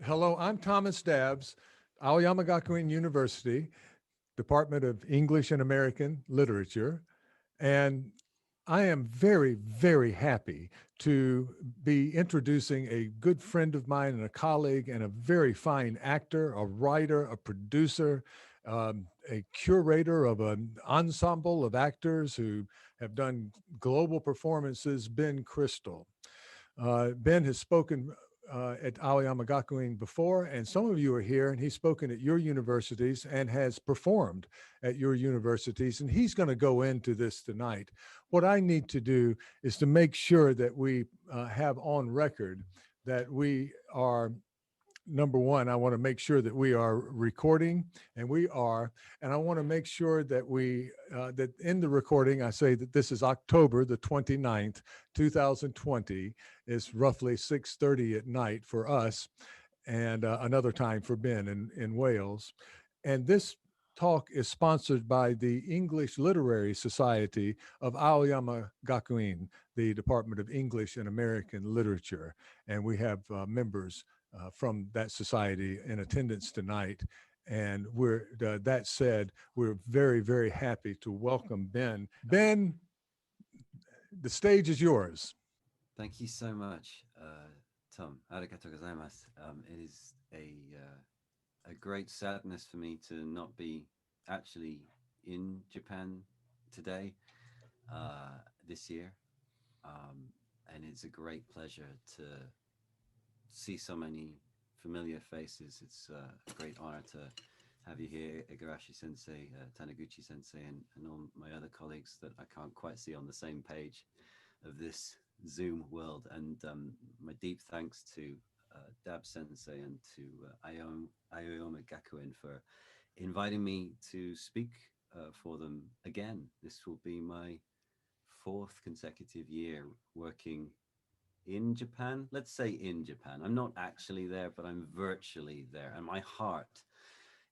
Hello, I'm Thomas Dabbs, Aoyama Gakuin University, Department of English and American Literature. And I am very, very happy to be introducing a good friend of mine and a colleague and a very fine actor, a writer, a producer, a curator of an ensemble of actors who have done global performances, Ben Crystal. Ben has spoken at Aoyama Gakuin before, and some of you are here, and he's spoken at your universities and has performed at your universities, and he's going to go into this tonight. What I need to do is to make sure that we have on record that we are number one, I want to make sure that we are recording, and we are. And I want to make sure that that in the recording, I say that this is October the 29th, 2020. It's roughly 6:30 at night for us, and another time for Ben in Wales. And this talk is sponsored by the English Literary Society of Aoyama Gakuin, the Department of English and American Literature. And we have members from that society in attendance tonight. And that said, we're very, very happy to welcome Ben. Ben, the stage is yours. Thank you so much, Tom. Arigatou gozaimasu. It is a great sadness for me to not be actually in Japan today, this year. And it's a great pleasure to see so many familiar faces. It's a great honor to have you here, Igarashi Sensei, Taniguchi Sensei, and all my other colleagues that I can't quite see on the same page of this Zoom world. And my deep thanks to Dab Sensei and to Aoyama Gakuen for inviting me to speak for them again. This will be my fourth consecutive year working in Japan. Let's say in Japan. I'm not actually there, but I'm virtually there. And my heart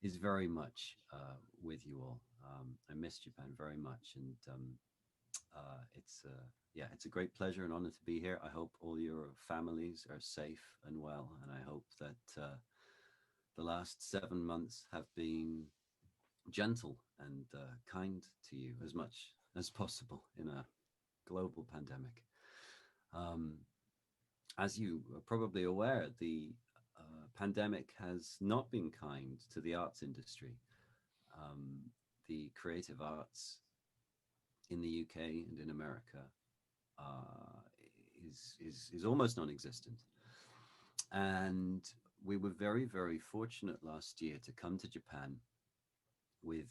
is very much with you all. I miss Japan very much. And it's a great pleasure and honor to be here. I hope all your families are safe and well. And I hope that the last 7 months have been gentle and kind to you as much as possible in a global pandemic. Um, as you are probably aware, the pandemic has not been kind to the arts industry. Um, the creative arts in the UK and in America uh, is almost non-existent. And we were very, very fortunate last year to come to Japan with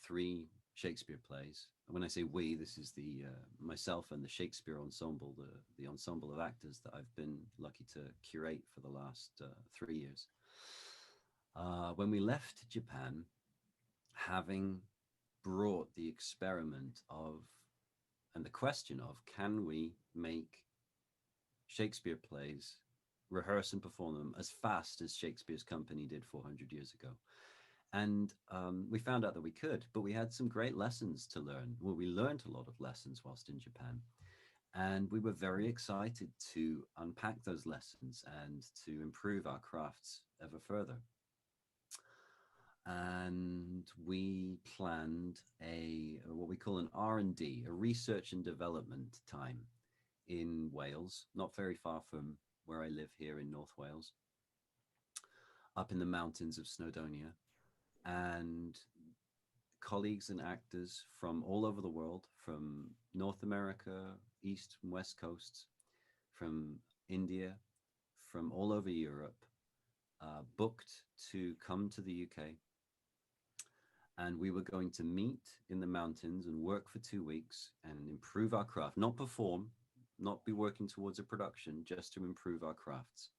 three Shakespeare plays. And when I say we, this is the myself and the Shakespeare ensemble, the ensemble of actors that I've been lucky to curate for the last 3 years. When we left Japan, having brought the experiment of and the question of can we make Shakespeare plays, rehearse and perform them as fast as Shakespeare's company did 400 years ago. And we found out that we could, but we had some great lessons to learn. Well, we learned a lot of lessons whilst in Japan. And we were very excited to unpack those lessons and to improve our crafts ever further. And we planned a what we call an R&D, a research and development time in Wales, not very far from where I live here in North Wales, up in the mountains of Snowdonia. And colleagues and actors from all over the world, from North America, East and West coasts, from India, from all over Europe, booked to come to the UK. And we were going to meet in the mountains and work for 2 weeks and improve our craft, not perform, not be working towards a production, just to improve our crafts.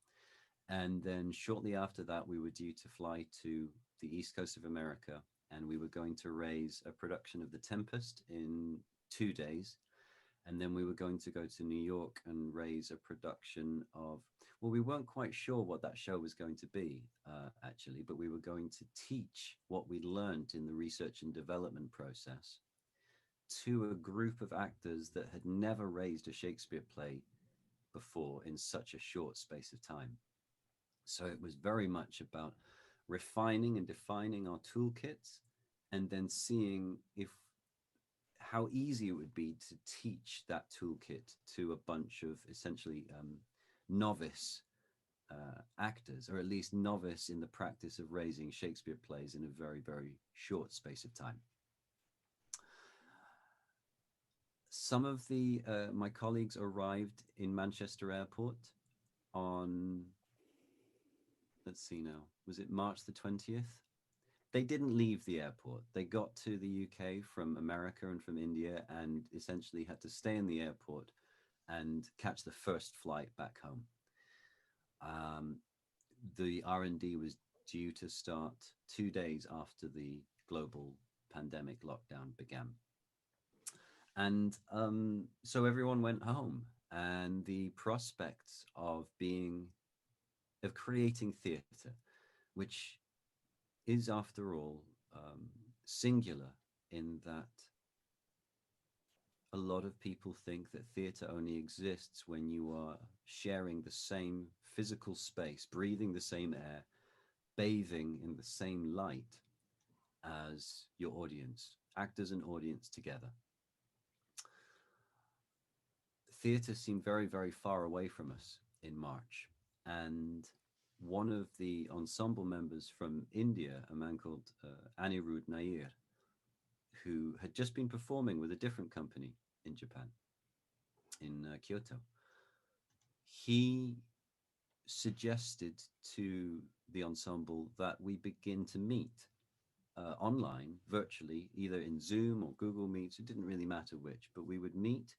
And then shortly after that, we were due to fly to the East Coast of America, and we were going to raise a production of The Tempest in 2 days. And then we were going to go to New York and raise a production of, well, we weren't quite sure what that show was going to be, actually, but we were going to teach what we'd learned in the research and development process to a group of actors that had never raised a Shakespeare play before in such a short space of time. So it was very much about refining and defining our toolkits, and then seeing if how easy it would be to teach that toolkit to a bunch of essentially novice actors, or at least novice in the practice of raising Shakespeare plays in a very, very short space of time. Some of the my colleagues arrived in Manchester Airport on, let's see now, was it March the 20th? They didn't leave the airport. They got to the UK from America and from India, and essentially had to stay in the airport and catch the first flight back home. Um, the R&D was due to start 2 days after the global pandemic lockdown began. And so everyone went home, and the prospects of creating theatre, which is, after all, singular in that a lot of people think that theatre only exists when you are sharing the same physical space, breathing the same air, bathing in the same light as your audience, actors and audience together. Theatre seemed very, very far away from us in March. And one of the ensemble members from India, a man called Anirudh Nair, who had just been performing with a different company in Japan, in Kyoto, he suggested to the ensemble that we begin to meet online, virtually, either in Zoom or Google Meets. It didn't really matter which, but we would meet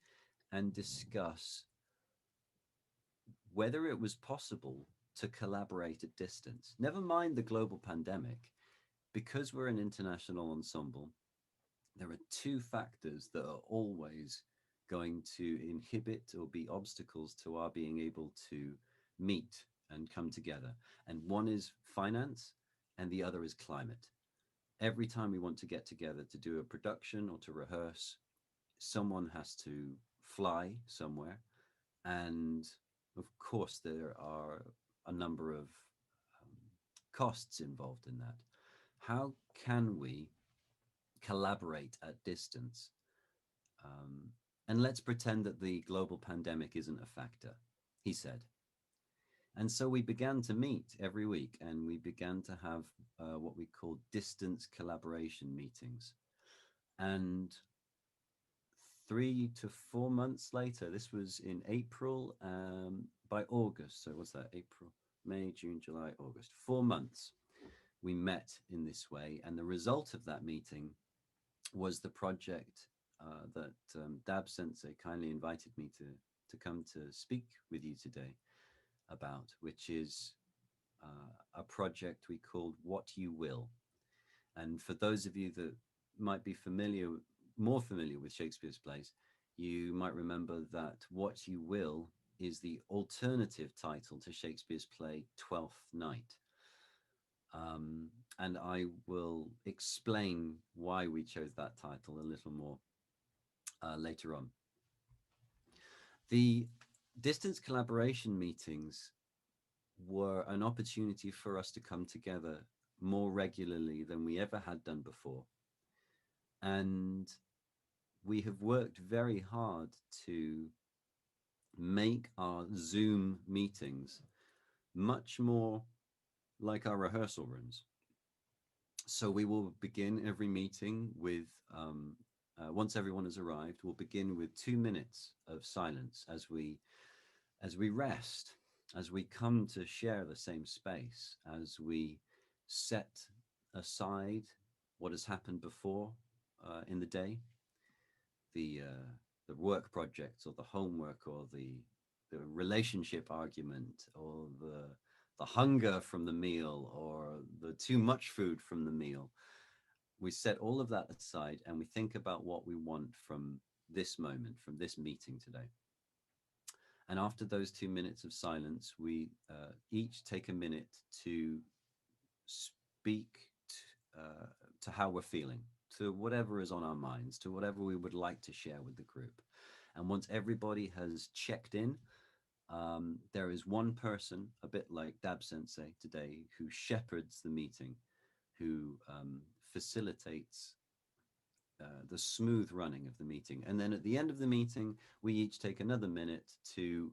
and discuss whether it was possible to collaborate at distance. Never mind the global pandemic, because we're an international ensemble, there are two factors that are always going to inhibit or be obstacles to our being able to meet and come together. And one is finance, and the other is climate. Every time we want to get together to do a production or to rehearse, someone has to fly somewhere. And of course, there are a number of um, costs involved in that. How can we collaborate at distance? Um, and let's pretend that the global pandemic isn't a factor, he said. And so we began to meet every week, and we began to have what we call distance collaboration meetings. And 3 to 4 months later, this was in April, by August. So what's that? April, May, June, July, August. 4 months we met in this way. And the result of that meeting was the project that Dab Sensei kindly invited me to come to speak with you today about, which is a project we called What You Will. And for those of you that might be more familiar with Shakespeare's plays, you might remember that What You Will is the alternative title to Shakespeare's play Twelfth Night. And I will explain why we chose that title a little more later on. The distance collaboration meetings were an opportunity for us to come together more regularly than we ever had done before. And we have worked very hard to make our Zoom meetings much more like our rehearsal rooms. So we will begin every meeting with, once everyone has arrived, we'll begin with 2 minutes of silence as we rest, as we come to share the same space, as we set aside what has happened before in the day, the work projects or the homework or the relationship argument or the hunger from the meal or the too much food from the meal. We set all of that aside and we think about what we want from this moment, from this meeting today. And after those 2 minutes of silence, we each take a minute to speak to how we're feeling, to whatever is on our minds, to whatever we would like to share with the group. And once everybody has checked in, there is one person, a bit like Dab Sensei today, who shepherds the meeting, who facilitates the smooth running of the meeting. And then at the end of the meeting, we each take another minute to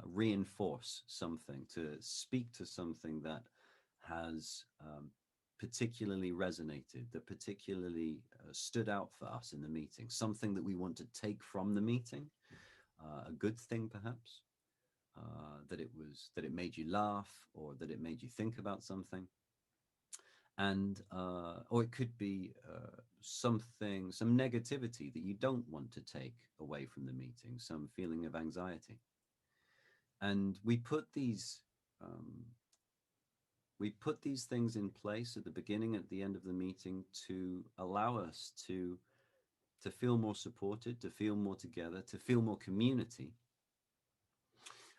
reinforce something, to speak to something that has particularly resonated, that particularly stood out for us in the meeting, something that we want to take from the meeting, a good thing perhaps, that it made you laugh or that it made you think about something. And or it could be something, some negativity that you don't want to take away from the meeting, some feeling of anxiety. And um, we put these things in place at the beginning, at the end of the meeting, to allow us to feel more supported, to feel more together, to feel more community,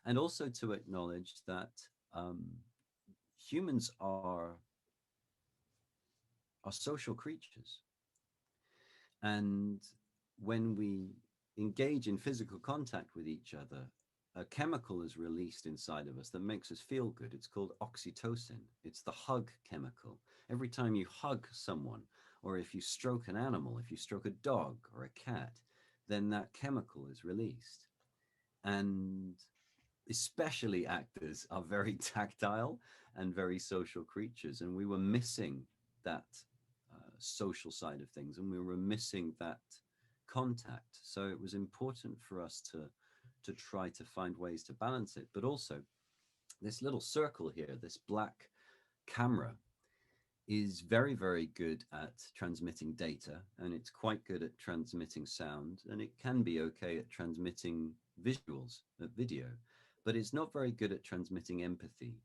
and also to acknowledge that um, humans are social creatures. And when we engage in physical contact with each other, a chemical is released inside of us that makes us feel good. It's called oxytocin. It's the hug chemical. Every time you hug someone, or if you stroke an animal, if you stroke a dog or a cat, then that chemical is released. And especially actors are very tactile and very social creatures. And we were missing that social side of things, and we were missing that contact. So it was important for us to try to find ways to balance it. But also, this little circle here, this black camera, is very, very good at transmitting data, and it's quite good at transmitting sound, and it can be okay at transmitting visuals, video, but it's not very good at transmitting empathy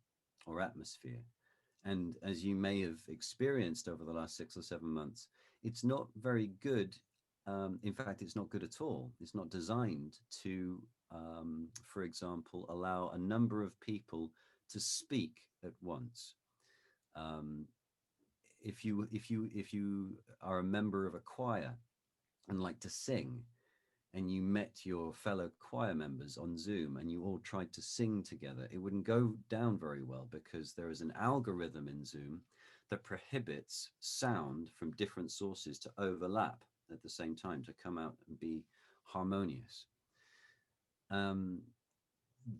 or atmosphere. And as you may have experienced over the last 6 or 7 months, it's not very good. In fact, it's not good at all. It's not designed to, for example, allow a number of people to speak at once. Um, if you are a member of a choir and like to sing, and you met your fellow choir members on Zoom and you all tried to sing together, it wouldn't go down very well because there is an algorithm in Zoom that prohibits sound from different sources to overlap at the same time to come out and be harmonious. Um,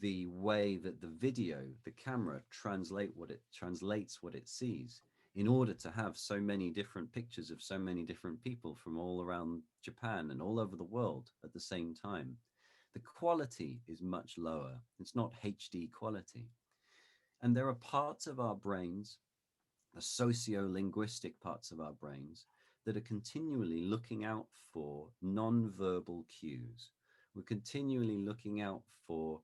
the way that the video, the camera translates what it sees in order to have so many different pictures of so many different people from all around Japan and all over the world at the same time. The quality is much lower. It's not HD quality. And there are parts of our brains, the socio-linguistic parts of our brains, that are continually looking out for non-verbal cues. We're continually looking out for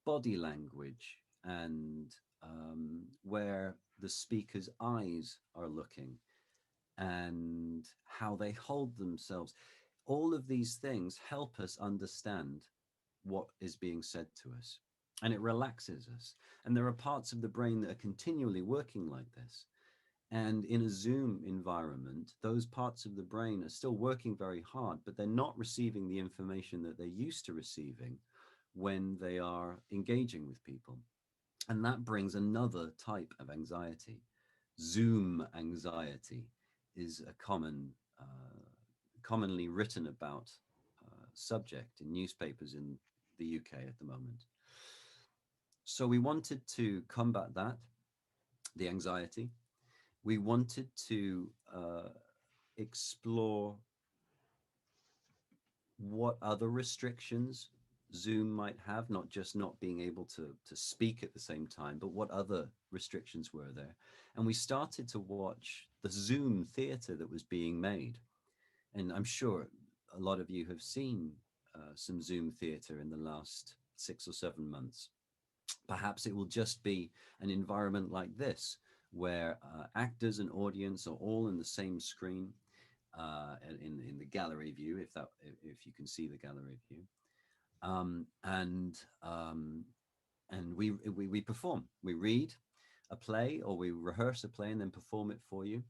body language and where the speaker's eyes are looking and how they hold themselves. All of these things help us understand what is being said to us, and it relaxes us. And there are parts of the brain that are continually working like this. And in a Zoom environment, those parts of the brain are still working very hard, but they're not receiving the information that they're used to receiving when they are engaging with people. And that brings another type of anxiety. Zoom anxiety is a commonly written about subject in newspapers in the UK at the moment. So we wanted to combat that, the anxiety. We wanted to explore what other restrictions Zoom might have, not just not being able to speak at the same time, but what other restrictions were there. And we started to watch the Zoom theater that was being made. And I'm sure a lot of you have seen some Zoom theater in the last 6 or 7 months. Perhaps it will just be an environment like this, where actors and audience are all in the same screen, in the gallery view, if you can see the gallery view, um, and um, and we perform. We read a play or we rehearse a play and then perform it for you.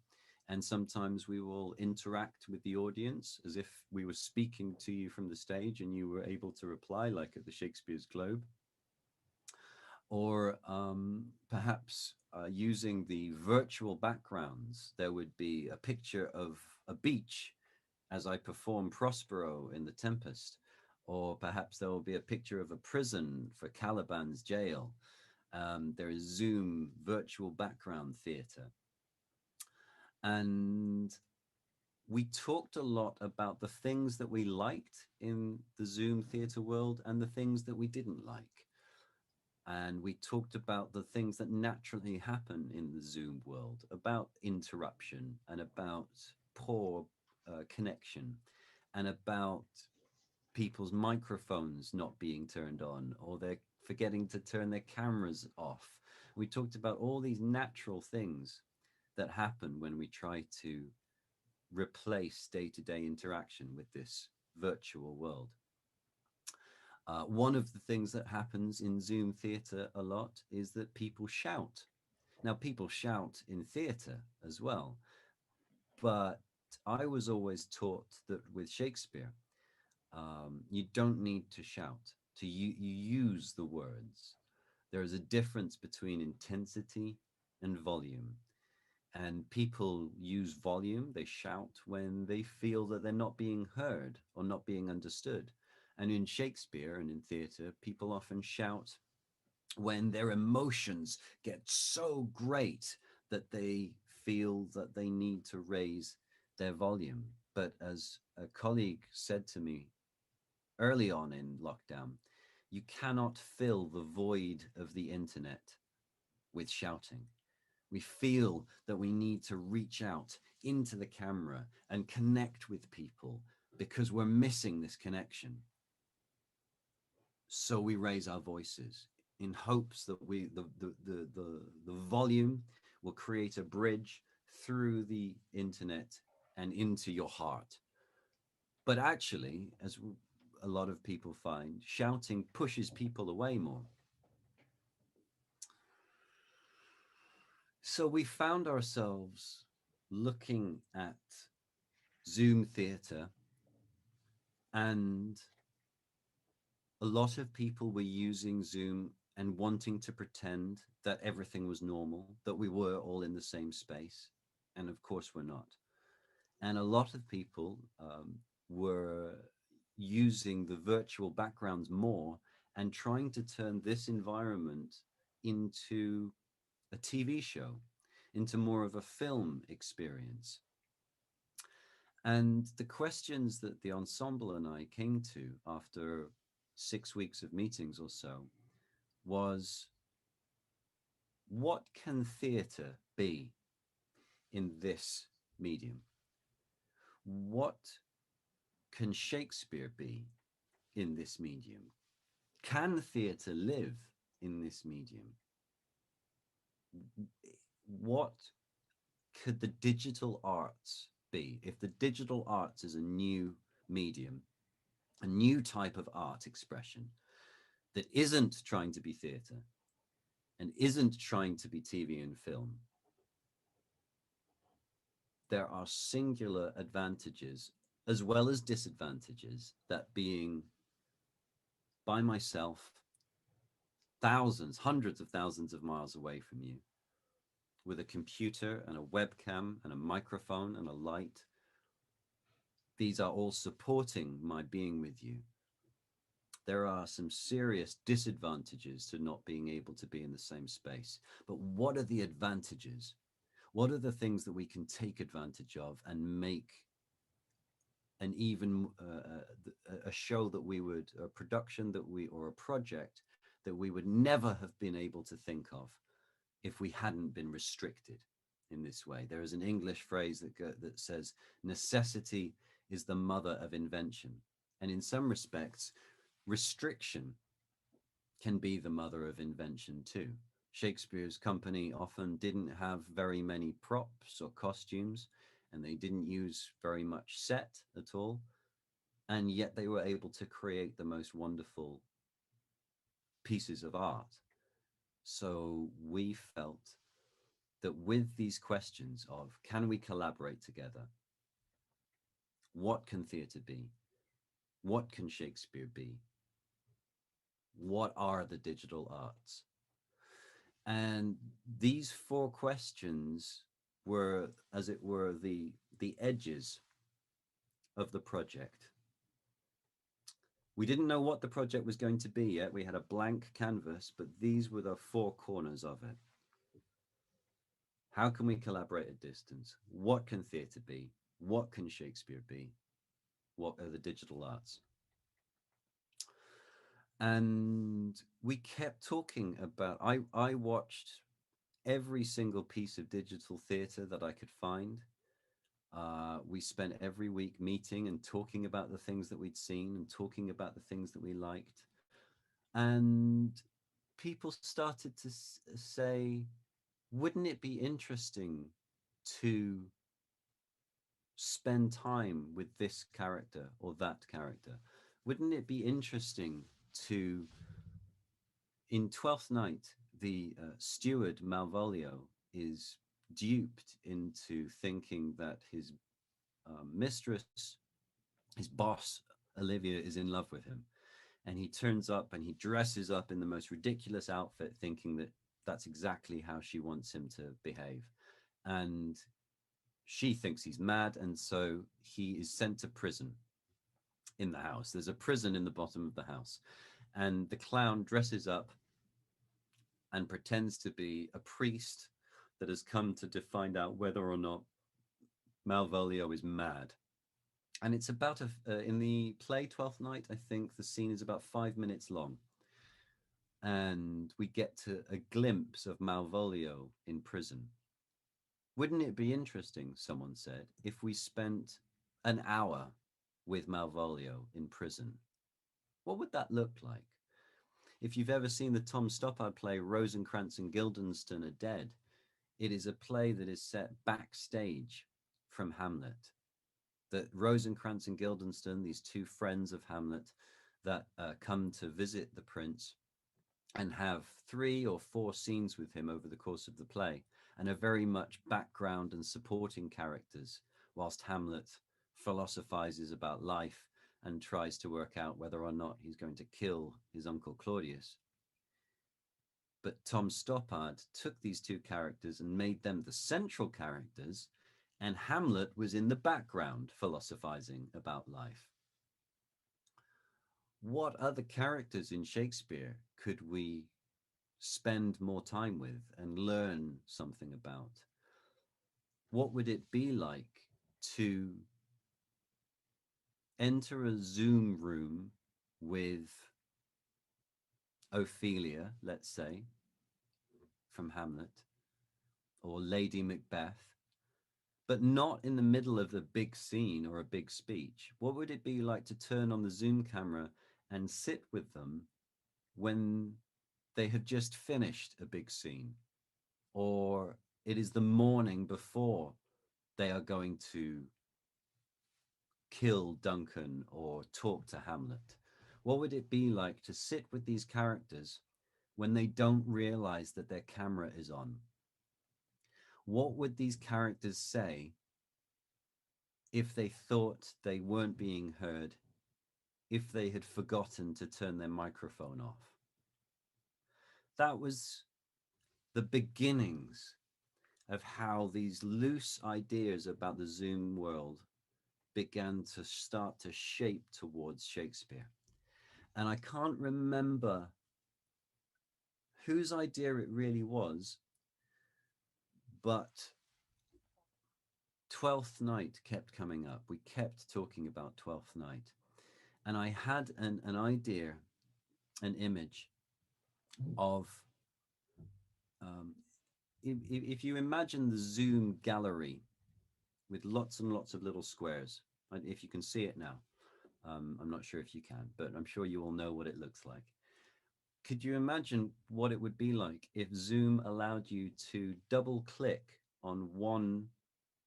And sometimes we will interact with the audience as if we were speaking to you from the stage and you were able to reply, like at the Shakespeare's Globe. Or perhaps using the virtual backgrounds, there would be a picture of a beach as I perform Prospero in The Tempest. Or perhaps there will be a picture of a prison for Caliban's jail. There is Zoom virtual background theater. And we talked a lot about the things that we liked in the Zoom theater world and the things that we didn't like. And we talked about the things that naturally happen in the Zoom world, about interruption and about poor connection and about people's microphones not being turned on or they're forgetting to turn their cameras off. We talked about all these natural things that happen when we try to replace day-to-day interaction with this virtual world. One of the things that happens in Zoom theater a lot is that people shout. Now, people shout in theater as well, but I was always taught that with Shakespeare, you don't need to shout. You use the words. There is a difference between intensity and volume. And people use volume, they shout when they feel that they're not being heard or not being understood. And in Shakespeare and in theatre, people often shout when their emotions get so great that they feel that they need to raise their volume. But as a colleague said to me early on in lockdown, you cannot fill the void of the internet with shouting. We feel that we need to reach out into the camera and connect with people because we're missing this connection. So we raise our voices in hopes that the volume will create a bridge through the internet and into your heart. But actually, as a lot of people find, shouting pushes people away more. So we found ourselves looking at Zoom theater, and a lot of people were using Zoom and wanting to pretend that everything was normal, that we were all in the same space. And of course, we're not. And a lot of people were using the virtual backgrounds more and trying to turn this environment into a TV show, into more of a film experience. And the questions that the ensemble and I came to after 6 weeks of meetings or so was, what can theatre be in this medium? What can Shakespeare be in this medium? Can theatre live in this medium? What could the digital arts be? If the digital arts is a new medium, a new type of art expression that isn't trying to be theatre and isn't trying to be TV and film, there are singular advantages as well as disadvantages that being by myself, thousands, hundreds of thousands of miles away from you, with a computer and a webcam and a microphone and a light. These are all supporting my being with you. There are some serious disadvantages to not being able to be in the same space. But what are the advantages? What are the things that we can take advantage of and make an even a show that we would, a production that we, or a project that we would never have been able to think of if we hadn't been restricted in this way? There is an English phrase that says, necessity is the mother of invention. And in some respects, restriction can be the mother of invention too. Shakespeare's company often didn't have very many props or costumes, and they didn't use very much set at all. And yet they were able to create the most wonderful pieces of art. So we felt that with these questions of, can we collaborate together? What can theatre be? What can Shakespeare be? What are the digital arts? And these four questions were, as it were, the edges of the project. We didn't know what the project was going to be yet. We had a blank canvas, but these were the four corners of it. How can we collaborate at distance? What can theatre be? What can Shakespeare be? What are the digital arts? And we kept talking about, I watched every single piece of digital theatre that I could find. We spent every week meeting and talking about the things that we'd seen and talking about the things that we liked. And people started to say, wouldn't it be interesting to spend time with this character or that character? Wouldn't it be interesting to, in Twelfth Night, the steward Malvolio is duped into thinking that his mistress, his boss, Olivia, is in love with him. And he turns up and he dresses up in the most ridiculous outfit, thinking that that's exactly how she wants him to behave. And she thinks he's mad. And so he is sent to prison in the house. There's a prison in the bottom of the house. And the clown dresses up and pretends to be a priest that has come to find out whether or not Malvolio is mad. And it's about in the play Twelfth Night, I think the scene is about 5 minutes long. And we get to a glimpse of Malvolio in prison. Wouldn't it be interesting, someone said, if we spent an hour with Malvolio in prison? What would that look like? If you've ever seen the Tom Stoppard play Rosencrantz and Guildenstern Are Dead, it is a play that is set backstage from Hamlet. That Rosencrantz and Guildenstern, these two friends of Hamlet that come to visit the prince and have 3 or 4 scenes with him over the course of the play, and are very much background and supporting characters, whilst Hamlet philosophizes about life and tries to work out whether or not he's going to kill his uncle Claudius. But Tom Stoppard took these two characters and made them the central characters, and Hamlet was in the background philosophizing about life. What other characters in Shakespeare could we spend more time with and learn something about? What would it be like to enter a Zoom room with Ophelia, let's say, from Hamlet, or Lady Macbeth, but not in the middle of a big scene or a big speech? What would it be like to turn on the Zoom camera and sit with them when they have just finished a big scene, or it is the morning before they are going to kill Duncan or talk to Hamlet? What would it be like to sit with these characters when they don't realize that their camera is on? What would these characters say if they thought they weren't being heard, if they had forgotten to turn their microphone off? That was the beginnings of how these loose ideas about the Zoom world began to start to shape towards Shakespeare. And I can't remember whose idea it really was, but Twelfth Night kept coming up. We kept talking about Twelfth Night. And I had an idea, an image of, um, if you imagine the Zoom gallery with lots and lots of little squares, if you can see it now, I'm not sure if you can, but I'm sure you all know what it looks like. Could you imagine what it would be like if Zoom allowed you to double click on one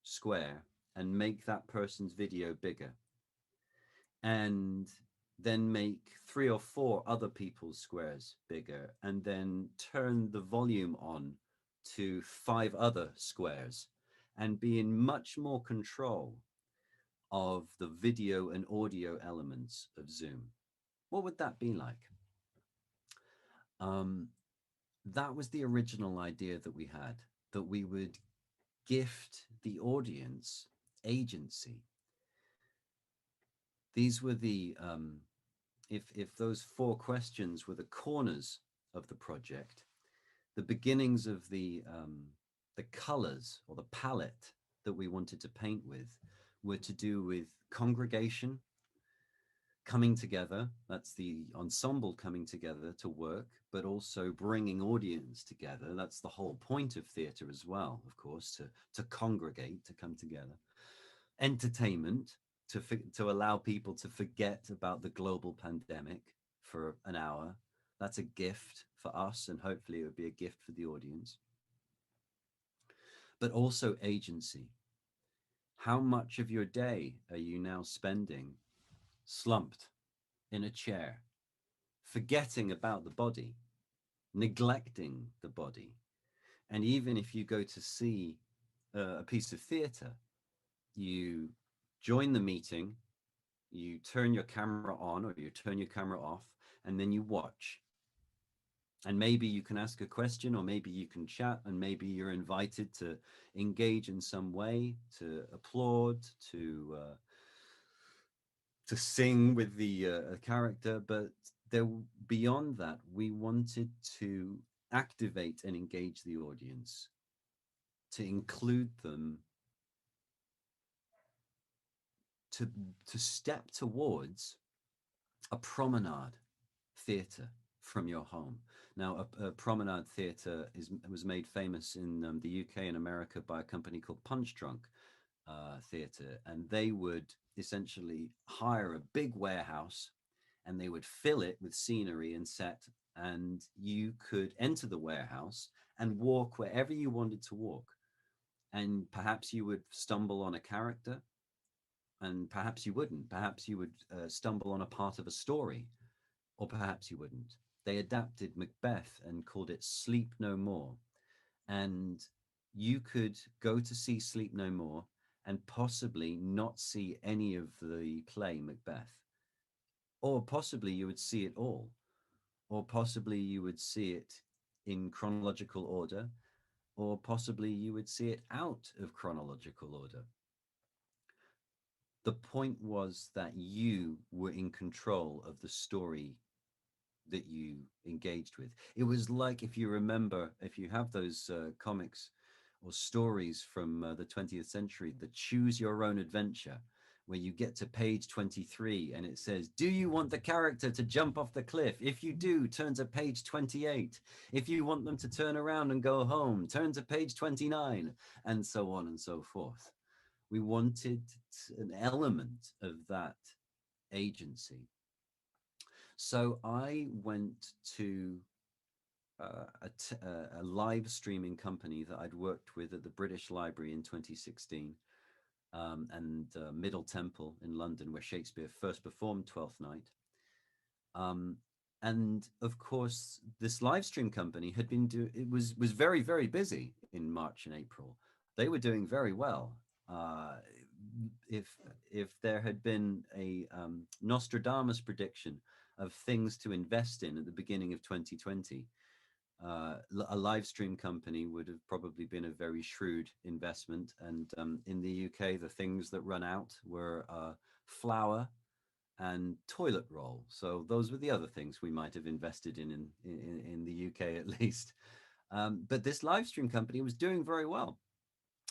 square and make that person's video bigger, and then make 3 or 4 other people's squares bigger, and then turn the volume on to 5 other squares, and be in much more control of the video and audio elements of Zoom? What would that be like? Um, that was the original idea that we had, that we would gift the audience agency. These were the if those four questions were the corners of the project, the beginnings of the colors or the palette that we wanted to paint with were to do with congregation coming together. That's the ensemble coming together to work, but also bringing audience together. That's the whole point of theatre as well, of course, to congregate, to come together. Entertainment, to allow people to forget about the global pandemic for an hour. That's a gift for us, and hopefully it would be a gift for the audience. But also agency. How much of your day are you now spending slumped in a chair, forgetting about the body, neglecting the body? And even if you go to see a piece of theatre, you join the meeting, you turn your camera on or you turn your camera off, and then you watch. And maybe you can ask a question, or maybe you can chat, and maybe you're invited to engage in some way, to applaud, to sing with the character. But there, beyond that, we wanted to activate and engage the audience, to include them, to to step towards a promenade theatre from your home. Now, a promenade theatre was made famous in the UK and America by a company called Punch Drunk Theatre, and they would essentially hire a big warehouse and they would fill it with scenery and set, and you could enter the warehouse and walk wherever you wanted to walk. And perhaps you would stumble on a character, and perhaps you wouldn't. Perhaps you would stumble on a part of a story, or perhaps you wouldn't. They adapted Macbeth and called it Sleep No More. And you could go to see Sleep No More and possibly not see any of the play Macbeth. Or possibly you would see it all. Or possibly you would see it in chronological order. Or possibly you would see it out of chronological order. The point was that you were in control of the story that you engaged with. It was like, if you remember, if you have those comics or stories from the 20th century, the choose your own adventure, where you get to page 23 and it says, do you want the character to jump off the cliff? If you do, turn to page 28. If you want them to turn around and go home, turn to page 29, and so on and so forth. We wanted an element of that agency. So I went to a live streaming company that I'd worked with at the British Library in 2016, and Middle Temple in London, where Shakespeare first performed Twelfth Night. Um, and of course, this live stream company had been it was very, very busy in March and April. They were doing very well. Uh, if there had been a Nostradamus prediction of things to invest in at the beginning of 2020, a live stream company would have probably been a very shrewd investment. And in the UK, the things that run out were flour and toilet roll. So those were the other things we might have invested in the UK at least. But this live stream company was doing very well.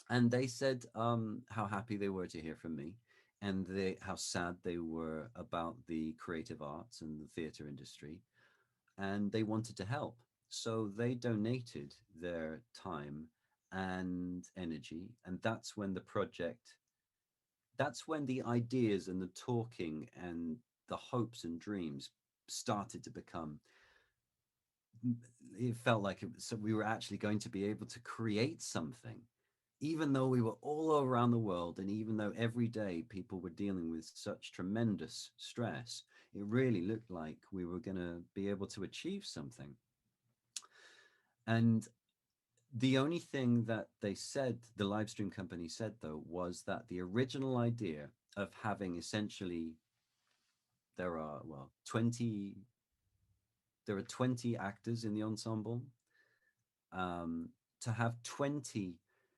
And they said how happy they were to hear from me, and how sad they were about the creative arts and the theatre industry, and they wanted to help. So they donated their time and energy, and that's when the ideas and the talking and the hopes and dreams started to become, it felt like so we were actually going to be able to create something, even though we were all around the world, and even though every day people were dealing with such tremendous stress. It really looked like we were going to be able to achieve something. And the only thing that they said, the live stream company said, though, was that the original idea of having essentially, there are, well, 20 there are 20 actors in the ensemble, um, to have 20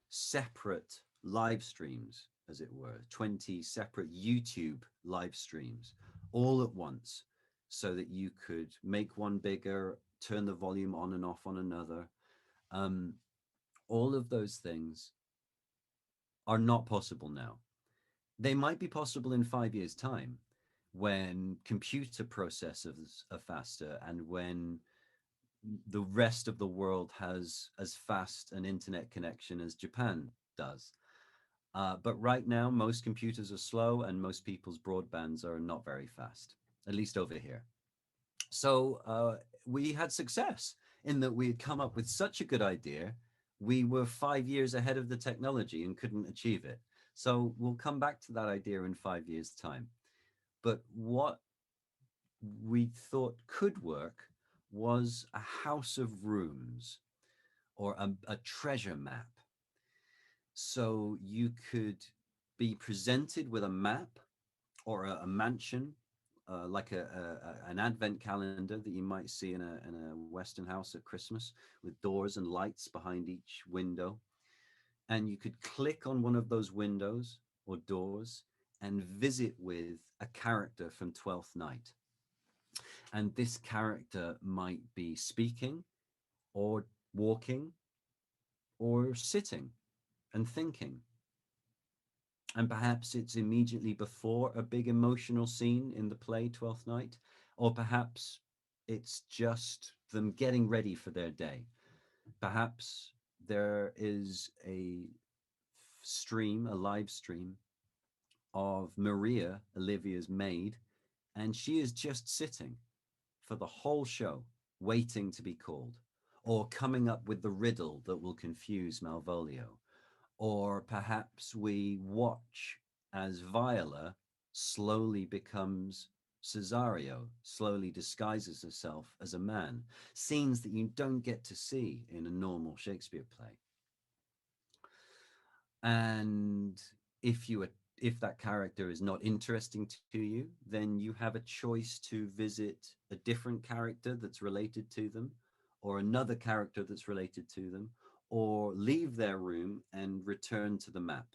separate live streams, as it were, 20 separate YouTube live streams all at once, so that you could make one bigger, turn the volume on and off on another. Um, all of those things are not possible now. They might be possible in 5 years' time when computer processors are faster and when the rest of the world has as fast an internet connection as Japan does. But right now, most computers are slow and most people's broadbands are not very fast, at least over here. So we had success in that we had come up with such a good idea. We were 5 years ahead of the technology and couldn't achieve it. So we'll come back to that idea in 5 years' time. But what we thought could work was a house of rooms or a treasure map. So you could be presented with a map or a mansion, like an advent calendar that you might see in a Western house at Christmas with doors and lights behind each window. And you could click on one of those windows or doors and visit with a character from Twelfth Night. And this character might be speaking or walking or sitting and thinking. And perhaps it's immediately before a big emotional scene in the play Twelfth Night, or perhaps it's just them getting ready for their day. Perhaps there is a live stream of Maria, Olivia's maid, and she is just sitting for the whole show, waiting to be called, or coming up with the riddle that will confuse Malvolio. Or perhaps we watch as Viola slowly becomes Cesario, slowly disguises herself as a man. Scenes that you don't get to see in a normal Shakespeare play. And if you if that character is not interesting to you, then you have a choice to visit a different character that's related to them, or another character that's related to them, or leave their room and return to the map.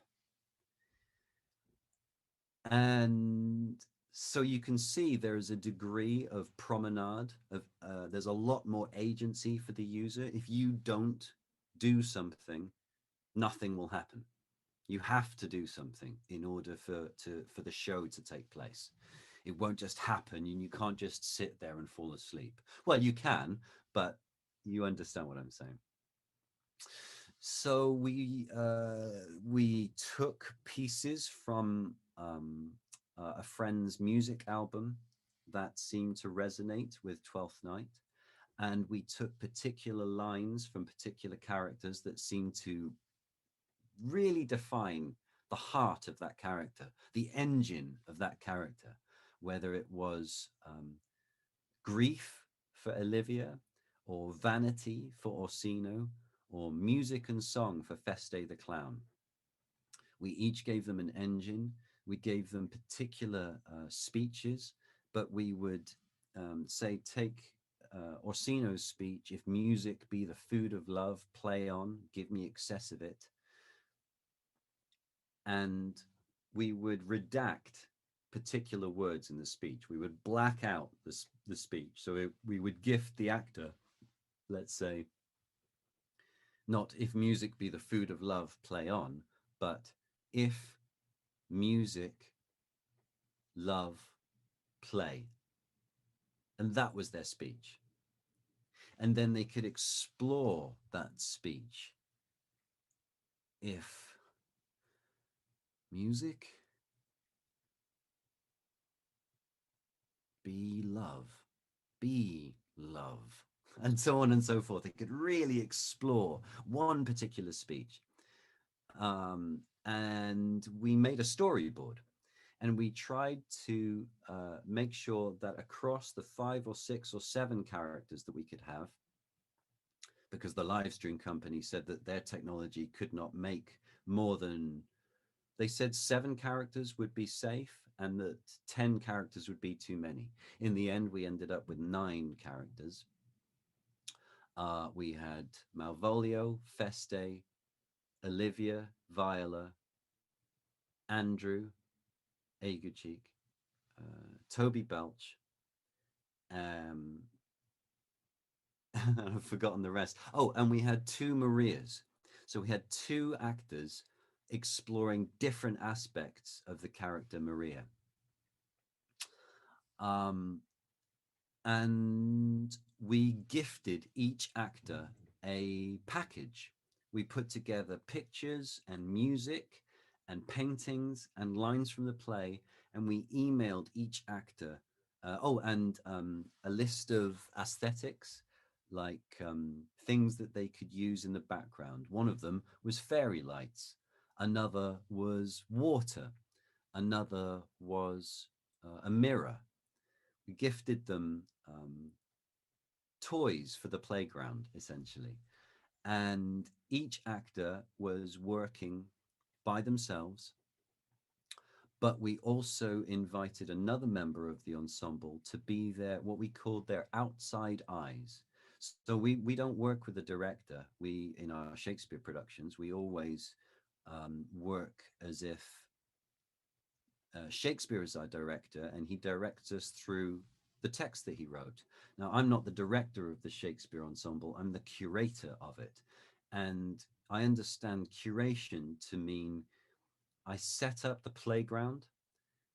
And so you can see there's a degree of promenade of there's a lot more agency for the user. If you don't do something, nothing will happen. You have to do something in order for the show to take place. It won't just happen, and you can't just sit there and fall asleep. Well, you can, but you understand what I'm saying. So we took pieces from a friend's music album that seemed to resonate with Twelfth Night, and we took particular lines from particular characters that seemed to really define the heart of that character, the engine of that character, whether it was grief for Olivia, or vanity for Orsino, or music and song for Feste the Clown. We each gave them an engine. We gave them particular speeches, but we would say, take Orsino's speech: if music be the food of love, play on, give me excess of it. And we would redact particular words in the speech. We would black out the speech. So we would gift the actor, let's say, not if music be the food of love, play on, but if music, love, play. And that was their speech. And then they could explore that speech. If music be love, be love, and so on and so forth. They could really explore one particular speech. And we made a storyboard, and we tried to make sure that across the 5 or 6 or 7 characters that we could have, because the live stream company said that their technology could not make more than, they said 7 characters would be safe and that 10 characters would be too many. In the end, we ended up with 9 characters. We had Malvolio, Feste, Olivia, Viola, Andrew, Aguchik, Toby Belch, um, I've forgotten the rest. Oh, and we had two Marias. So we had two actors exploring different aspects of the character Maria. Um, and we gifted each actor a package. We put together pictures and music and paintings and lines from the play, and we emailed each actor. A list of aesthetics, like things that they could use in the background. One of them was fairy lights, another was water, another was a mirror. We gifted them toys for the playground, essentially. And each actor was working by themselves, but we also invited another member of the ensemble to be their, what we called their outside eyes. So we don't work with the director. We, in our Shakespeare productions, we always work as if Shakespeare is our director, and he directs us through the text that he wrote. Now, I'm not the director of the Shakespeare ensemble, I'm the curator of it. And I understand curation to mean I set up the playground,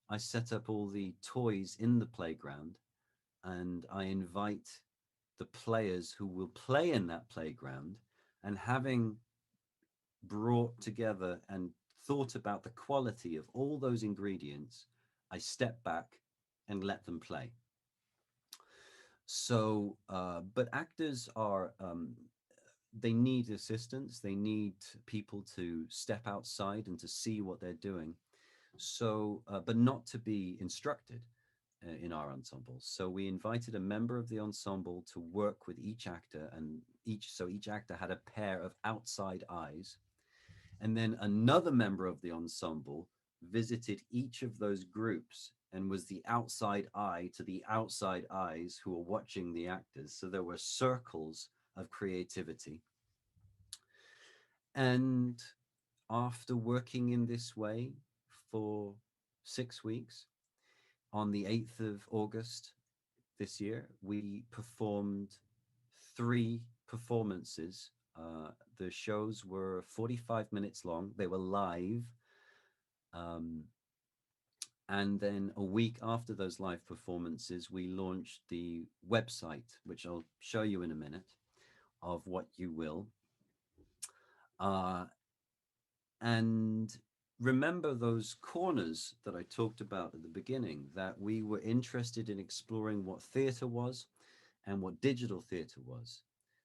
I set up all the toys in the playground, and I invite the players who will play in that playground. And having brought together and thought about the quality of all those ingredients, I step back and let them play. But actors are, they need assistance, they need people to step outside and to see what they're doing. But not to be instructed in our ensembles. So we invited a member of the ensemble to work with each actor, and each actor had a pair of outside eyes. And then another member of the ensemble visited each of those groups and was the outside eye to the outside eyes who were watching the actors. So there were circles of creativity. And after working in this way for 6 weeks, on the 8th of August this year, we performed three performances. The shows were 45 minutes long, they were live. Um, and then a week after those live performances, we launched the website, which I'll show you in a minute, of What You Will. Uh, and remember those corners that I talked about at the beginning, that we were interested in exploring what theatre was and what digital theatre was.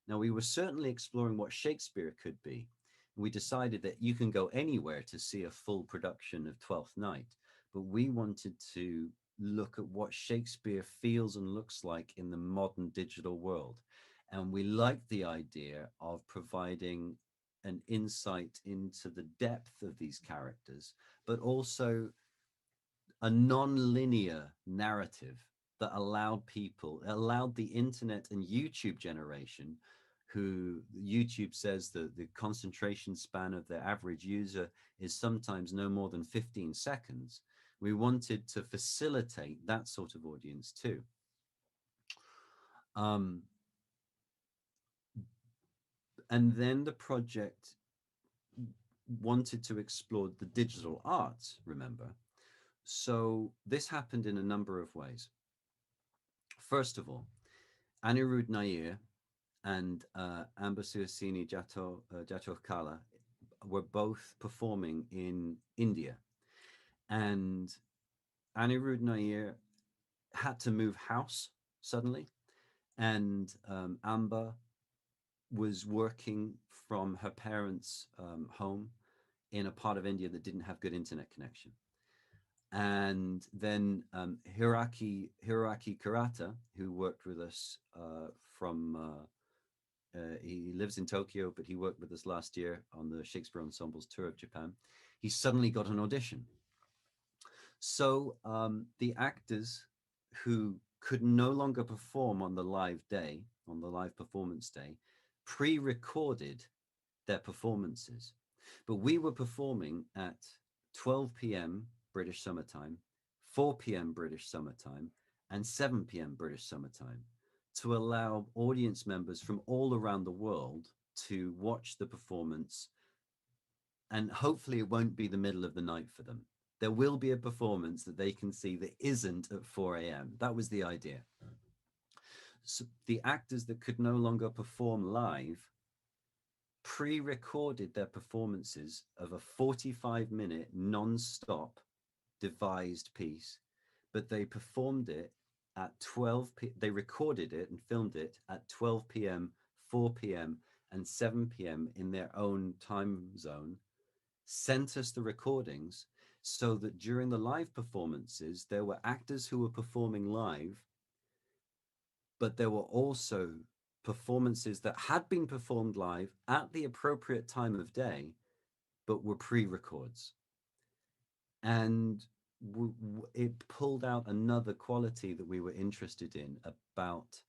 Now, we were certainly exploring what Shakespeare could be. We decided that you can go anywhere to see a full production of Twelfth Night, but we wanted to look at what Shakespeare feels and looks like in the modern digital world. And we liked the idea of providing an insight into the depth of these characters, but also a non-linear narrative that allowed the internet and YouTube generation, who YouTube says that the concentration span of the average user is sometimes no more than 15 seconds. We wanted to facilitate that sort of audience too. Um, and then the project wanted to explore the digital arts, remember? So this happened in a number of ways. First of all, Anirudh Nair and Ambassuasini Jato Kala were both performing in India. And Anirudh Nair had to move house suddenly. And Amba was working from her parents' home in a part of India that didn't have good internet connection. And then Hiroaki Kurata, who worked with us he lives in Tokyo, but he worked with us last year on the Shakespeare Ensemble's tour of Japan. He suddenly got an audition. So the actors who could no longer perform on the live day, on the live performance day, pre-recorded their performances. But we were performing at 12 p.m. British summertime, 4 p.m. British summertime, and 7 p.m. British summertime to allow audience members from all around the world to watch the performance. And hopefully, it won't be the middle of the night for them. There will be a performance that they can see that isn't at 4 a.m. That was the idea. So the actors that could no longer perform live pre-recorded their performances of a 45-minute non-stop devised piece, but they performed it at 12 they recorded it and filmed it at 12 p.m., 4 p.m., and 7 p.m. in their own time zone, sent us the recordings so that during the live performances there were actors who were performing live, but there were also performances that had been performed live at the appropriate time of day, but were pre-records. And it pulled out another quality that we were interested in about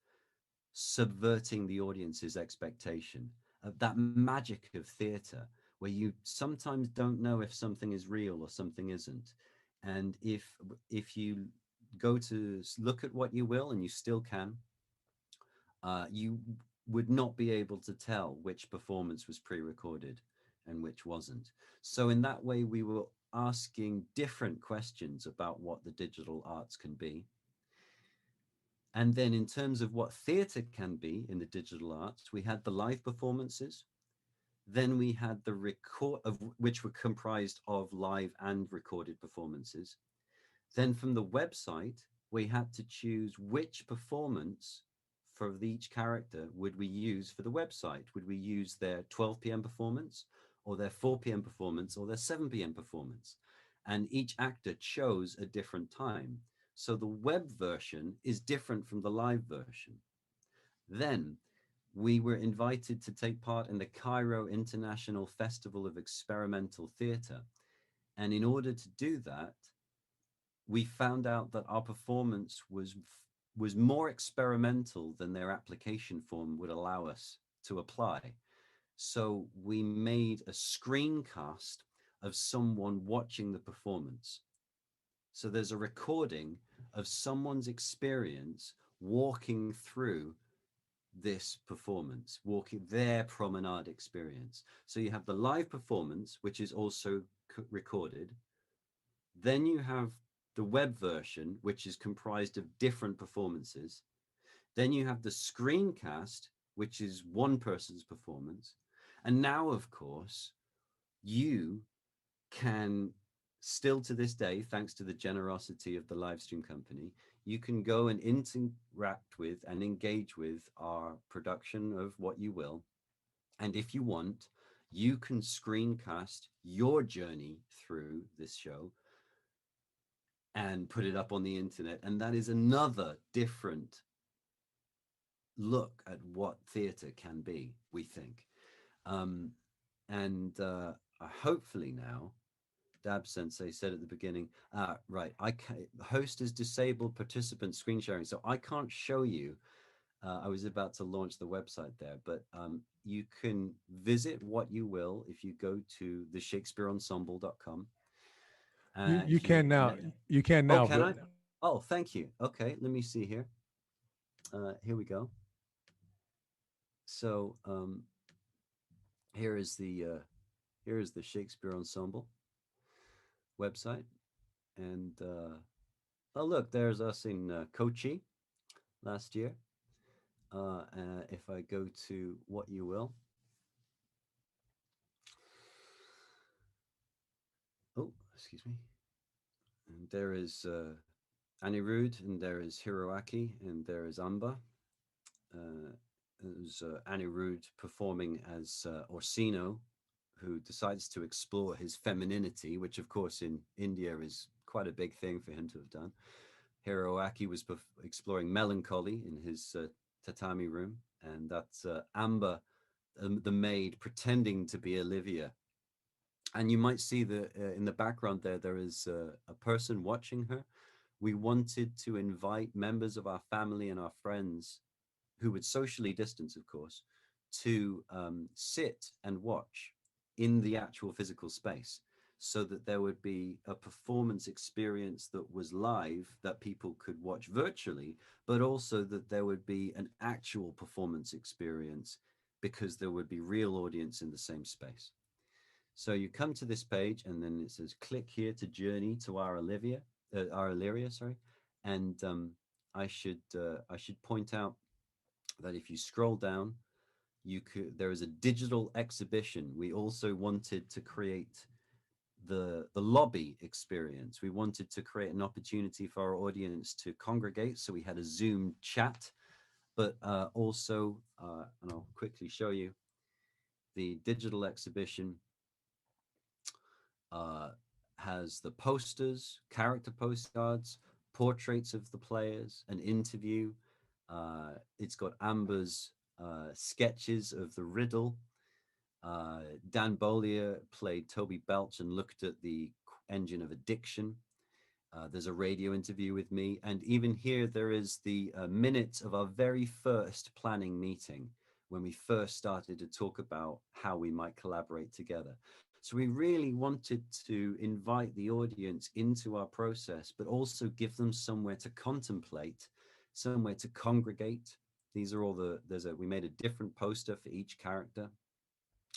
subverting the audience's expectation of that magic of theatre, where you sometimes don't know if something is real or something isn't. And if you go to look at what you will, and you still can, you would not be able to tell which performance was pre-recorded and which wasn't. So in that way, we were asking different questions about what the digital arts can be. And then in terms of what theatre can be in the digital arts, we had the live performances. Then we had the record of which were comprised of live and recorded performances. Then from the website, we had to choose which performance for each character would we use for the website. Would we use their 12 p.m. performance, or their 4 p.m. performance, or their 7 p.m. performance? And each actor chose a different time. So the web version is different from the live version. Then we were invited to take part in the Cairo International Festival of Experimental Theatre. And in order to do that, we found out that our performance was more experimental than their application form would allow us to apply. So we made a screencast of someone watching the performance. So there's a recording of someone's experience walking through this performance, walking their promenade experience. So you have the live performance, which is also recorded. Then you have the web version, which is comprised of different performances. Then you have the screencast, which is one person's performance. And now, of course, you can still to this day, thanks to the generosity of the live stream company, you can go and interact with and engage with our production of What You Will. And if you want, you can screencast your journey through this show and put it up on the internet. And that is another different look at what theatre can be, we think. And hopefully now, Dab Sensei said at the beginning, right, host has disabled participant screen sharing, so I can't show you. I was about to launch the website there, but you can visit What You Will if you go to the shakespeareensemble.com. You If you can now. You can oh, now. can But I? Oh, thank you. Okay, let me see here. Here we go. So here is the Shakespeare Ensemble website, and oh look, there's us in Kochi last year. If I go to What You Will, oh excuse me, and there is Anirudh, and there is Hiroaki, and there is Amba. There's Anirudh performing as Orsino, who decides to explore his femininity, which of course in India is quite a big thing for him to have done. Hiroaki was exploring melancholy in his tatami room, and that's Amber, the maid, pretending to be Olivia. And you might see in the background there is a person watching her We wanted to invite members of our family and our friends who would socially distance, of course, to sit and watch in the actual physical space so that there would be a performance experience that was live that people could watch virtually, but also that there would be an actual performance experience because there would be real audience in the same space. So you come to this page and then it says click here to journey to our Illyria, sorry. And I should point out that if you scroll down, there is a digital exhibition. We also wanted to create the lobby experience. We wanted to create an opportunity for our audience to congregate. So we had a Zoom chat, but also, and I'll quickly show you the digital exhibition uh, has the posters, character postcards, portraits of the players, an interview. It's got Amber's sketches of the riddle. Dan Bollier played Toby Belch and looked at the engine of addiction. There's a radio interview with me. And even here, there is the minutes of our very first planning meeting when we first started to talk about how we might collaborate together. So we really wanted to invite the audience into our process, but also give them somewhere to contemplate, somewhere to congregate. These are all we made a different poster for each character.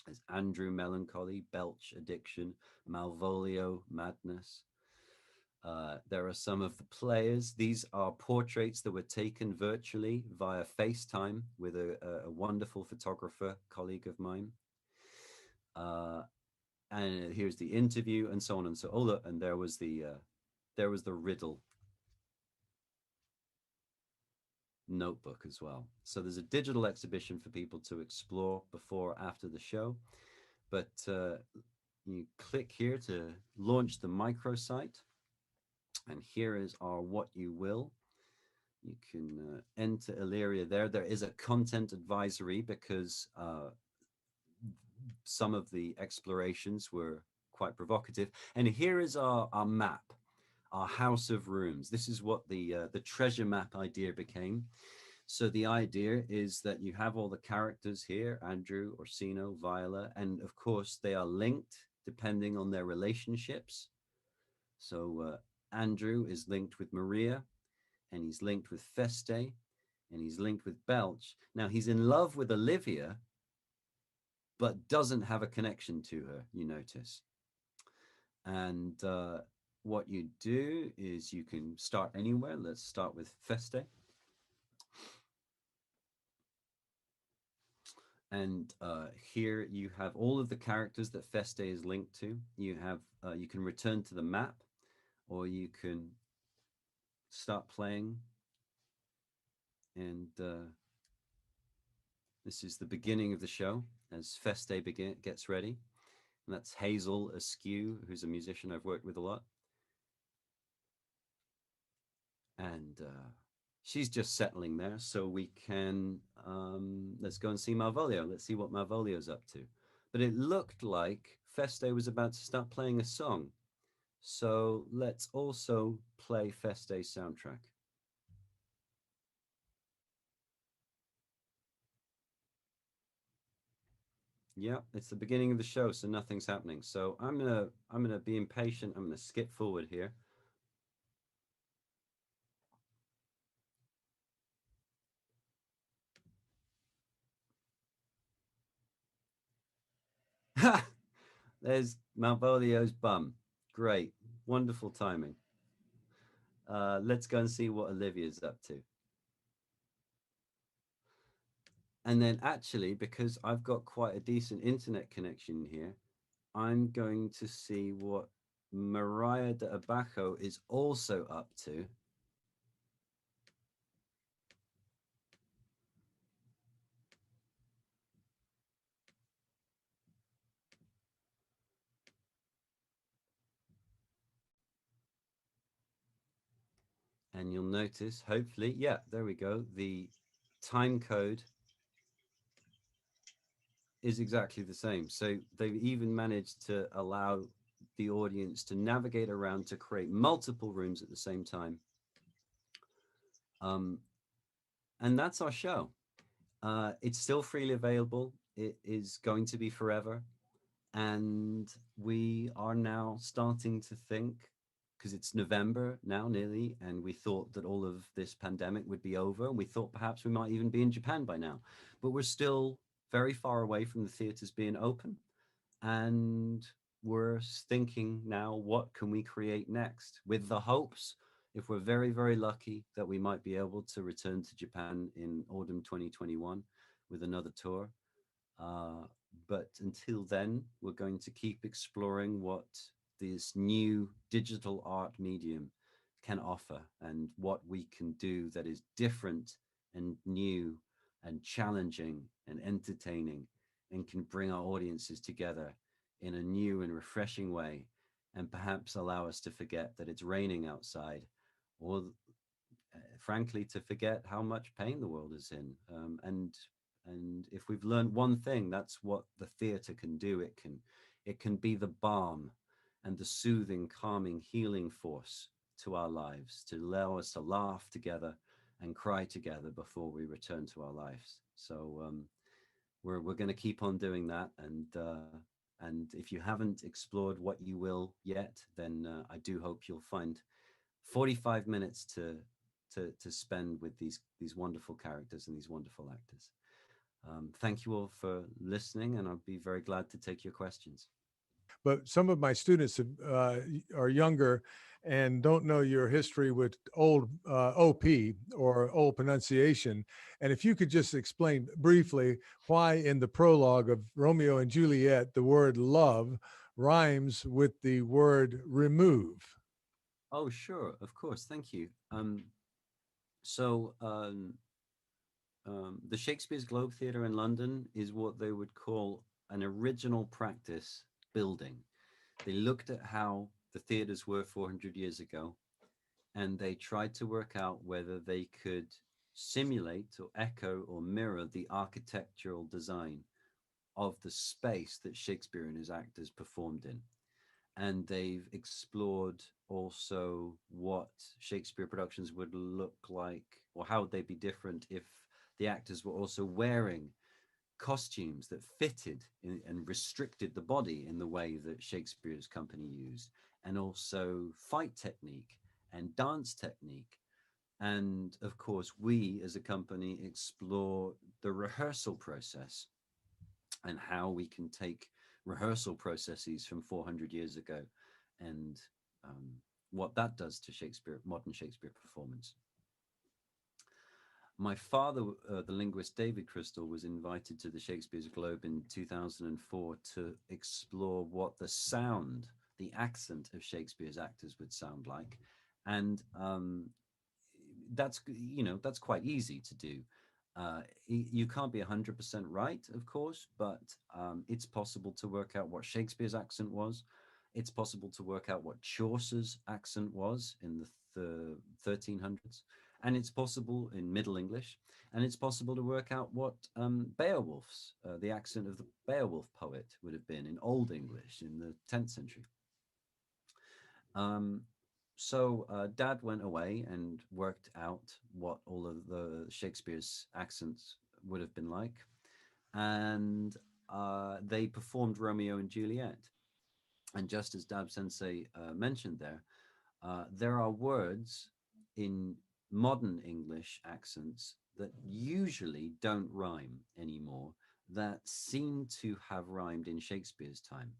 There's Andrew, melancholy; Belch, addiction; Malvolio, madness. There are some of the players. These are portraits that were taken virtually via FaceTime with a wonderful photographer, colleague of mine. And here's the interview, and so on and so. Oh, look, and there was the riddle notebook as well. So there's a digital exhibition for people to explore before, after the show. But you click here to launch the microsite. And here is our what you will. You can enter Illyria there. There is a content advisory because some of the explorations were quite provocative. And here is our map, our house of rooms. This is what the treasure map idea became. So the idea is that you have all the characters here, Andrew, Orsino, Viola, and of course they are linked depending on their relationships. So Andrew is linked with Maria, and he's linked with Feste, and he's linked with Belch. Now he's in love with Olivia, but doesn't have a connection to her, you notice. And what you do is you can start anywhere. Let's start with Feste. And here you have all of the characters that Feste is linked to. You have you can return to the map, or you can start playing. And this is the beginning of the show as Feste gets ready. And that's Hazel Askew, who's a musician I've worked with a lot. And she's just settling there. So we can, let's go and see Malvolio. Let's see what Malvolio's up to. But it looked like Feste was about to start playing a song. So let's also play Feste's soundtrack. Yeah, it's the beginning of the show, so nothing's happening. So I'm gonna be impatient. I'm gonna skip forward here. There's Malvolio's bum. Great, wonderful timing. Let's go and see what Olivia's up to. And then actually, because I've got quite a decent internet connection here, I'm going to see what Mariah de Abajo is also up to. And you'll notice, hopefully, yeah, there we go. The time code is exactly the same. So they've even managed to allow the audience to navigate around to create multiple rooms at the same time. Um, and that's our show. It's still freely available. It is going to be forever. And we are now starting to think, because it's November now nearly, and we thought that all of this pandemic would be over, and we thought perhaps we might even be in Japan by now, but we're still very far away from the theaters being open. And we're thinking now, what can we create next, with the hopes, if we're very, very lucky, that we might be able to return to Japan in autumn 2021 with another tour. uh, but until then, we're going to keep exploring what this new digital art medium can offer, and what we can do that is different and new and challenging and entertaining, and can bring our audiences together in a new and refreshing way, and perhaps allow us to forget that it's raining outside, or frankly, to forget how much pain the world is in. And if we've learned one thing, that's what the theater can do. It can be the balm and the soothing, calming, healing force to our lives, to allow us to laugh together and cry together before we return to our lives. So we're going to keep on doing that. And if you haven't explored what you will yet, then I do hope you'll find 45 minutes to spend with these wonderful characters and these wonderful actors. Thank you all for listening, and I'll be very glad to take your questions. But some of my students are younger and don't know your history with old OP or old pronunciation. And if you could just explain briefly why in the prologue of Romeo and Juliet, the word love rhymes with the word remove. Oh, sure, of course, thank you. So the Shakespeare's Globe Theatre in London is what they would call an original practice building. They looked at how the theatres were 400 years ago, and they tried to work out whether they could simulate or echo or mirror the architectural design of the space that Shakespeare and his actors performed in. And they've explored also what Shakespeare productions would look like, or how would they be different if the actors were also wearing costumes that fitted and restricted the body in the way that Shakespeare's company used, and also fight technique and dance technique. And of course, we as a company explore the rehearsal process, and how we can take rehearsal processes from 400 years ago, and um, what that does to Shakespeare, modern Shakespeare performance. My father, the linguist David Crystal, was invited to the Shakespeare's Globe in 2004 to explore what the sound, the accent of Shakespeare's actors would sound like. And that's quite easy to do. You can't be 100% right, of course, but it's possible to work out what Shakespeare's accent was. It's possible to work out what Chaucer's accent was in the 1300s, and it's possible in Middle English, and it's possible to work out what Beowulf's, the accent of the Beowulf poet, would have been in Old English in the 10th century. Um, so Dad went away and worked out what all of the Shakespeare's accents would have been like, and they performed Romeo and Juliet. And just as Dab Sensei mentioned there are words in modern English accents that usually don't rhyme anymore, that seem to have rhymed in Shakespeare's time.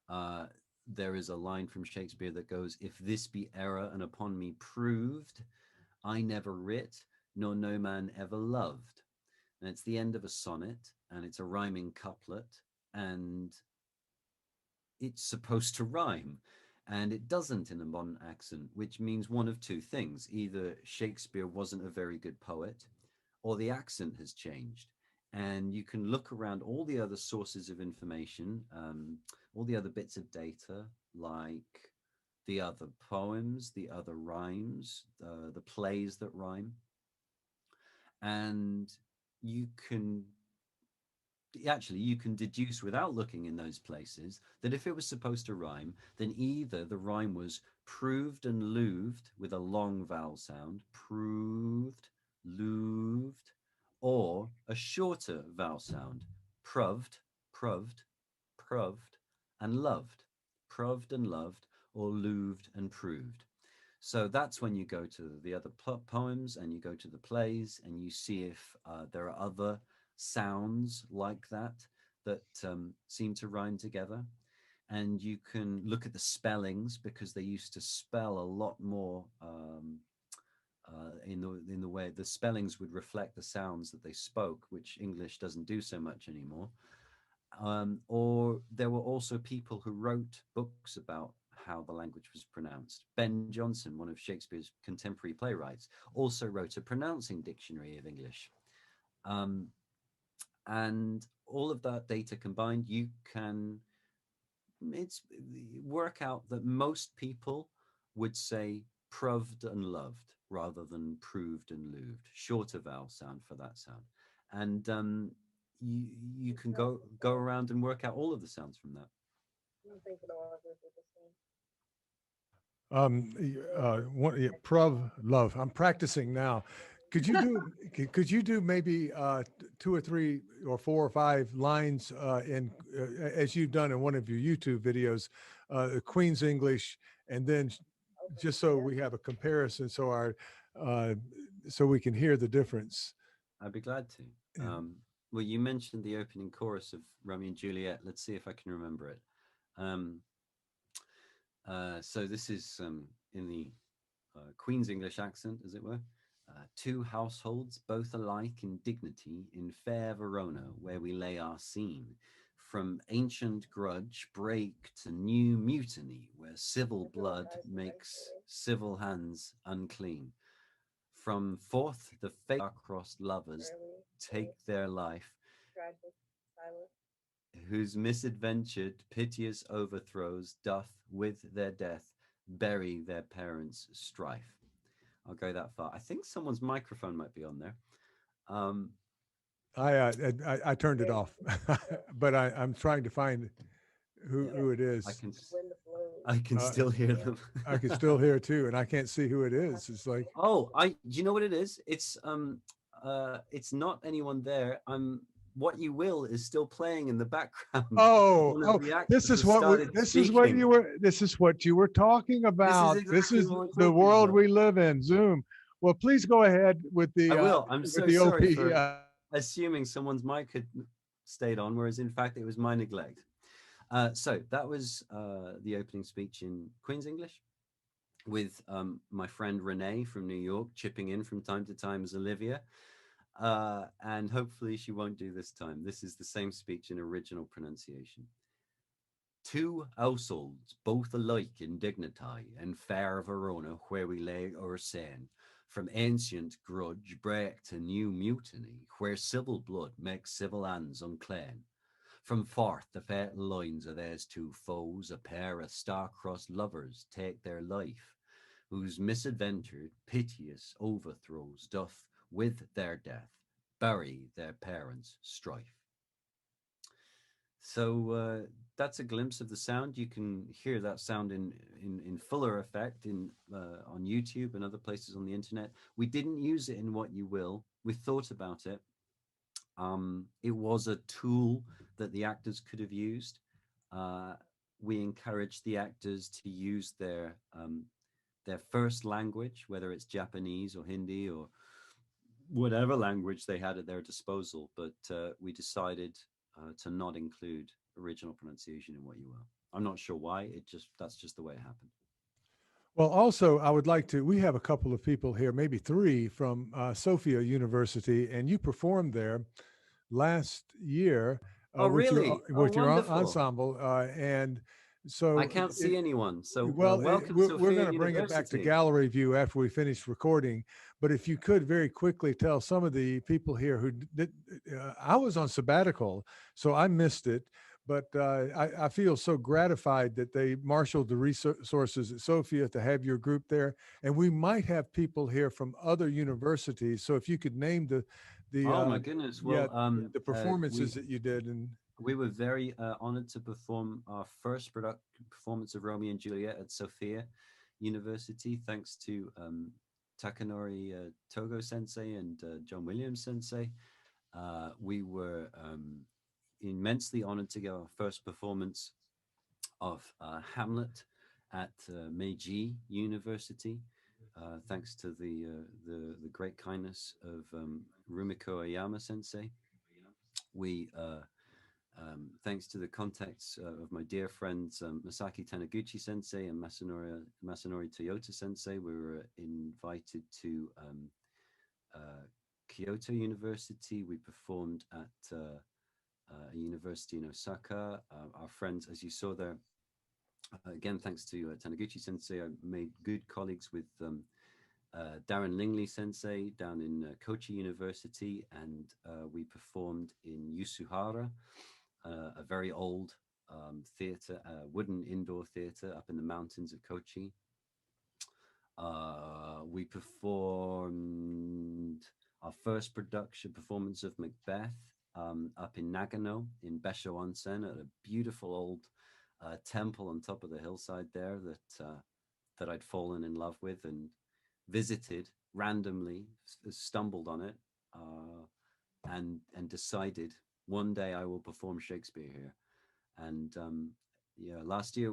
Uh, there is a line from Shakespeare that goes, "If this be error and upon me proved, I never writ, nor no man ever loved." And it's the end of a sonnet, and it's a rhyming couplet, and it's supposed to rhyme. And it doesn't in a modern accent, which means one of two things. Either Shakespeare wasn't a very good poet, or the accent has changed. And you can look around all the other sources of information, all the other bits of data, like the other poems, the other rhymes, the plays that rhyme. And you can actually you can deduce without looking in those places that if it was supposed to rhyme, then either the rhyme was proved and louved with a long vowel sound, proved, louved, or a shorter vowel sound, proved, proved, proved, and loved, proved and loved, or louved and proved. So that's when you go to the other poems and you go to the plays and you see if there are other sounds like that seem to rhyme together. And you can look at the spellings because they used to spell a lot more in the way the spellings would reflect the sounds that they spoke, which English doesn't do so much anymore. Or there were also people who wrote books about how the language was pronounced. Ben Jonson, one of Shakespeare's contemporary playwrights, also wrote a pronouncing dictionary of English. Um, and all of that data combined, you can it's work out that most people would say proved and loved rather than proved and louved. Shorter vowel sound for that sound, and you you can go around and work out all of the sounds from that. Prov love. I'm practicing now. Could you do maybe two or three or four or five lines in as you've done in one of your YouTube videos, Queen's English, and then just so we have a comparison, so our uh, so we can hear the difference. I'd be glad to. And Well, you mentioned the opening chorus of Romeo and Juliet. Let's see if I can remember it. Um, so this is in the Queen's English accent, as it were. Two households, both alike in dignity, in fair Verona, where we lay our scene. From ancient grudge break to new mutiny, where civil blood makes civil hands unclean. From forth the star-crossed lovers take their life, whose misadventured piteous overthrows doth with their death bury their parents' strife. I'll go that far. I think someone's microphone might be on there. Um, I turned it off, but I'm trying to find yeah, who it I is. can I can Uh, still hear them. I can still hear too, and I can't see who it is. It's like, Oh, I do you know what it is? It's not anyone there. I'm What You Will is still playing in the background. oh, One of oh, the actors has started speaking. this is what you were talking This is about. This exactly is what I'm the talking world about. we live in. Zoom. Well, please go ahead I will. I'm with so the sorry OP. for assuming someone's mic had stayed on, whereas in fact it was my neglect. So that was the opening speech in Queen's English with my friend Renee from New York chipping in from time to time as Olivia. And hopefully she won't do this time. This is the same speech in original pronunciation. Two households, both alike in dignity, and fair Verona, where we lay our scene, from ancient grudge break to new mutiny, where civil blood makes civil hands unclean. From forth the fatal lines of these two foes, a pair of star-crossed lovers take their life, whose misadventured, piteous overthrows doth with their death bury their parents' strife. So that's a glimpse of the sound. You can hear that sound in fuller effect in on YouTube and other places on the internet. We didn't use it in What You Will. We thought about it. It was a tool that the actors could have used. Uh, we encouraged the actors to use their first language, whether it's Japanese or Hindi or whatever language they had at their disposal. But we decided to not include original pronunciation in What You Will. I'm not sure why. That's just the way it happened. Well, also, I would like to. We have a couple of people here, maybe three from Sophia University, and you performed there last year Oh, really? Oh, with your wonderful. ensemble, and I so can't see anyone. So, well, welcome, we're Sophia going to bring it back to University. gallery view after we finish recording. But if you could very quickly tell some of the people here who did, I was on sabbatical, so I missed it. But I feel so gratified that they marshaled the resources at Sophia to have your group there. And we might have people here from other universities. So if you could name the Oh my goodness. yeah, Well, the performances that you did, and we were very honored to perform our first performance of Romeo and Juliet at Sophia University, thanks to Takanori Togo Sensei and John Williams Sensei. We were immensely honored to get our first performance of Hamlet at Meiji University, thanks to the great kindness of Rumiko Ayama Sensei. We thanks to the contacts of my dear friends Masaki Taniguchi Sensei and Masanori Toyota Sensei, we were invited to Kyoto University. We performed at a university in Osaka. Our friends, as you saw there, again, thanks to Taniguchi Sensei, I made good colleagues with Darren Lingley Sensei down in Kochi University, and we performed in Yusuhara, a very old theatre, wooden indoor theatre up in the mountains of Kochi. We performed our first production performance of Macbeth up in Nagano in Besho Onsen at a beautiful old temple on top of the hillside there that I'd fallen in love with and visited randomly, stumbled on it, and decided one day I will perform Shakespeare here. And yeah, last year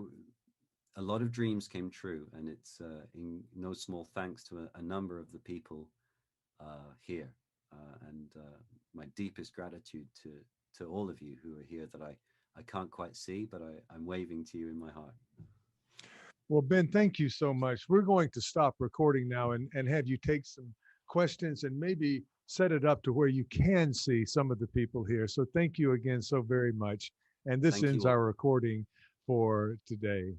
a lot of dreams came true, and it's in no small thanks to a number of the people here, and my deepest gratitude to all of you who are here that I can't quite see, but I'm waving to you in my heart. well, Ben, thank you so much. We're going to stop recording now and have you take some questions and maybe set it up to where you can see some of the people here. So thank you again so very much. And this Thank ends you all. our recording for today.